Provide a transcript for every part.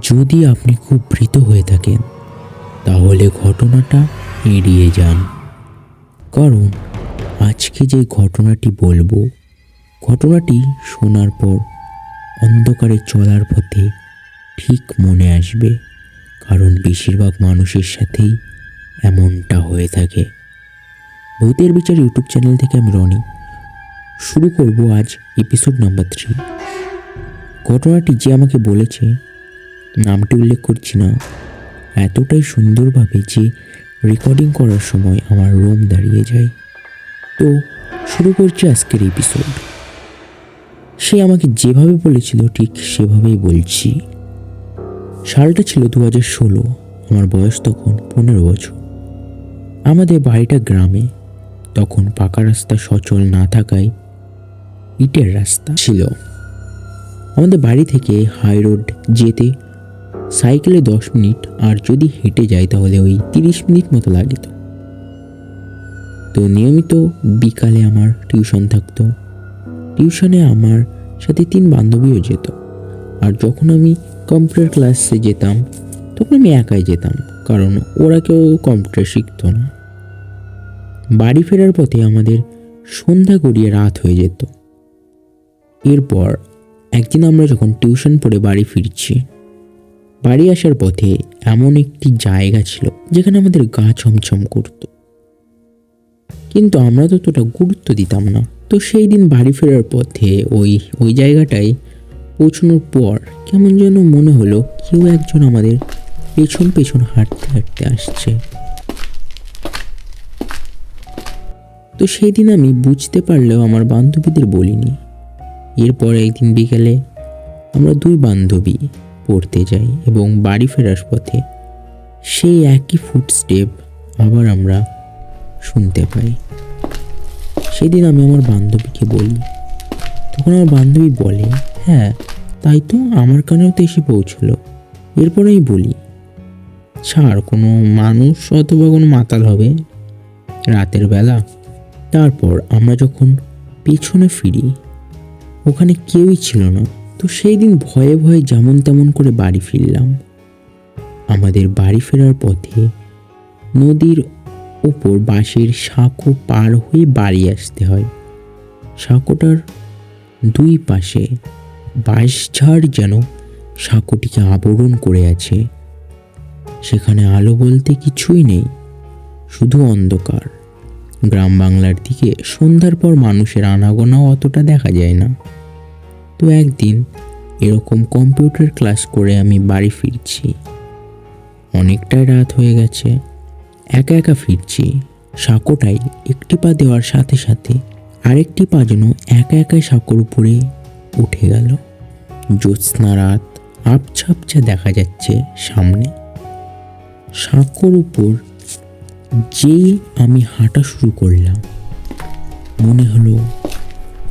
যদি আপনি খুব ভীত হয়ে থাকেন তাহলে ঘটনাটা এড়িয়ে যান, কারণ আজকে যে ঘটনাটি বলবো, ঘটনাটি শোনার পর অন্ধকারে চলার পথে ঠিক মনে আসবে, কারণ বেশিরভাগ মানুষের সাথেই এমনটা হয়ে থাকে। ভূতের বিচার ইউটিউব চ্যানেল থেকে আমি রনি শুরু করব আজ এপিসোড নাম্বার 3। ঘটনাটি যে আমাকে বলেছে, নামটি উল্লেখ করছি না, এতটাই সুন্দরভাবে যে রেকর্ডিং করার সময় আমার রোম দাঁড়িয়ে যায়। তো শুরু করছি আজকের এপিসোড। সে আমাকে যেভাবে বলেছিল ঠিক সেভাবেই বলছি। সালটা ছিল 2016। আমার বয়স তখন 15 বছর। আমাদের বাড়িটা গ্রামে। তখন পাকা রাস্তা সচল না থাকায় ইটের রাস্তা ছিল। আমাদের বাড়ি থেকে হাই রোড যেতে সাইকেলে 10 মিনিট, আর যদি হেঁটে যাই তাহলে ওই 30 মিনিট মতো লাগতো। তো নিয়মিত বিকালে আমার টিউশন থাকতো। টিউশনে আমার সাথে 3 বান্ধবীও যেত। আর যখন আমি কম্পিউটার ক্লাসে যেতাম তখন আমি একাই যেতাম, কারণ ওরা কেউ কম্পিউটার শিখতো না। বাড়ি ফেরার পথে আমাদের সন্ধ্যা গড়িয়ে রাত হয়ে যেত। এরপর একদিন আমরা যখন টিউশন পড়ে বাড়ি ফিরছি, বাড়ি আসার পথে এমন একটি জায়গা ছিল যেখানে আমাদের গা ছমছম করত, কিন্তু আমরা ততটা গুরুত্ব দিতাম না। তো সেই দিন বাড়ি ফেরার পথে ওই জায়গাটায় পৌঁছানোর পর কেমন যেন মনে হলো কেউ একজন আমাদের পেছন পেছন হাঁটতে হাঁটতে আসছে। তো সেই দিন আমি বুঝতে পারলেও আমার বান্ধবীদের বলিনি। এরপর একদিন বিকেলে আমরা 2 বান্ধবী পড়তে যাই এবং বাড়ি ফেরার পথে সেই একই ফুটস্টেপ আবার আমরা শুনতে পাই। সেদিন আমি আমার বান্ধবীকে বলি, তখন আমার বান্ধবী বলে, হ্যাঁ তাই তো, আমার কানেও তো এসে পৌঁছলো। এরপরেই বলি, ছাড়, কোনো মানুষ অথবা কোনো মাতাল হবে রাতের বেলা। তারপর আমরা যখন পেছনে ফিরি ওখানে কেউই ছিল না। তো সেই দিন ভয়ে ভয়ে যেমন তেমন করে বাড়ি ফিরলাম। আমাদের বাড়ি ফেরার পথে নদীর ওপর বাঁশের সাঁকো পার হয়ে বাড়ি আসতে হয়। সাঁকোটার 2 পাশে বাঁশঝাড় যেন সাঁকোটিকে আবরণ করে আছে। সেখানে আলো বলতে কিছুই নেই, শুধু অন্ধকার। গ্রাম বাংলার দিকে সন্ধ্যার পর মানুষের আনাগোনাও অতটা দেখা যায় না। তো একদিন এরকম কম্পিউটার ক্লাস করে আমি বাড়ি ফিরছি। অনেকটাই রাত হয়ে গেছে। একা একা ফিরছি। সাঁকোটাই একটি পা দেওয়ার সাথে সাথে আরেকটি পা যেন একা একাই সাঁকোর উপরে উঠে গেল। জ্যোৎস্না রাত, আবছা আবছা দেখা যাচ্ছে সামনে। সাঁকোর উপর যেই আমি হাঁটা শুরু করলাম, মনে হলো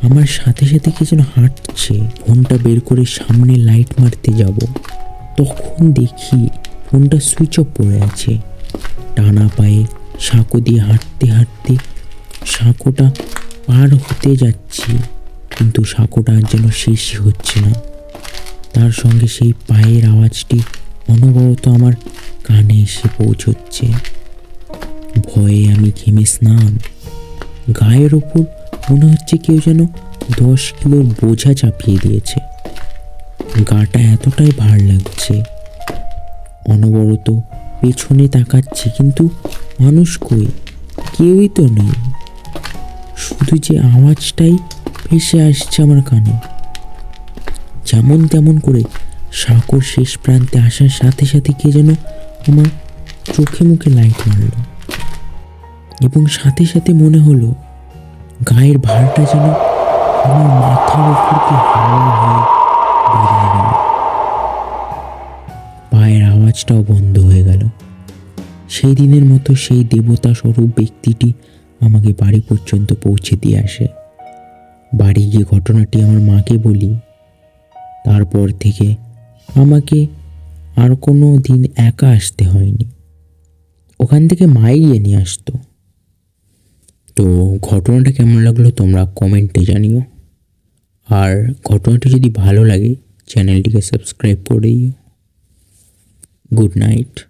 আমার সাথে সাথে কে যেন হাঁটছে। ফোনটা বের করে সামনে লাইট মারতে যাব, তখন দেখি ফোনটা সুইচ অফ পড়ে আছে। টানা পায়ে সাঁকো দিয়ে হাঁটতে হাঁটতে সাঁকোটা পার হতে যাচ্ছি, কিন্তু সাঁকোটা আর যেন শেষই হচ্ছে না। তার সঙ্গে সেই পায়ের আওয়াজটি অনবরত আমার কানে এসে পৌঁছচ্ছে। ভয়ে আমি ঘেমে স্নান। গায়ের ওপর মনে হচ্ছে কেউ যেন 10 কিলোর বোঝা চাপিয়ে দিয়েছে। গাটা এতটাই ভার লাগছে। অনবরত পেছনে তাকাচ্ছি, কিন্তু মানুষ কই, কেউই তো নেই। শুধু যে আওয়াজটাই ভেসে আসছে আমার কানে। যেমন তেমন করে সাঁকোর শেষ প্রান্তে আসার সাথে সাথে কে যেন আমার চোখে মুখে লাইট মারল, এবং সাথে সাথে মনে হলো গায়ের ভারটা যেন আমার মাথার উপর দিয়ে হাওয়া হয়ে বেরিয়ে গেল। পায়ের আওয়াজটাও বন্ধ হয়ে গেল। সেই দিনের মতো সেই দেবতা স্বরূপ ব্যক্তিটি আমাকে বাড়ি পর্যন্ত পৌঁছে দিয়ে আসে। বাড়ি গিয়ে ঘটনাটি আমার মাকে বলি। তারপর থেকে আমাকে আর কোনো দিন একা আসতে হয়নি। ওখান থেকে মাই গিয়ে নিয়ে আসতো। তো ঘটনাটা কেমন লাগলো তোমরা কমেন্টে জানিও। আর ঘটনাটি যদি ভালো লাগে চ্যানেলটিকে সাবস্ক্রাইব করে দিও। Good night.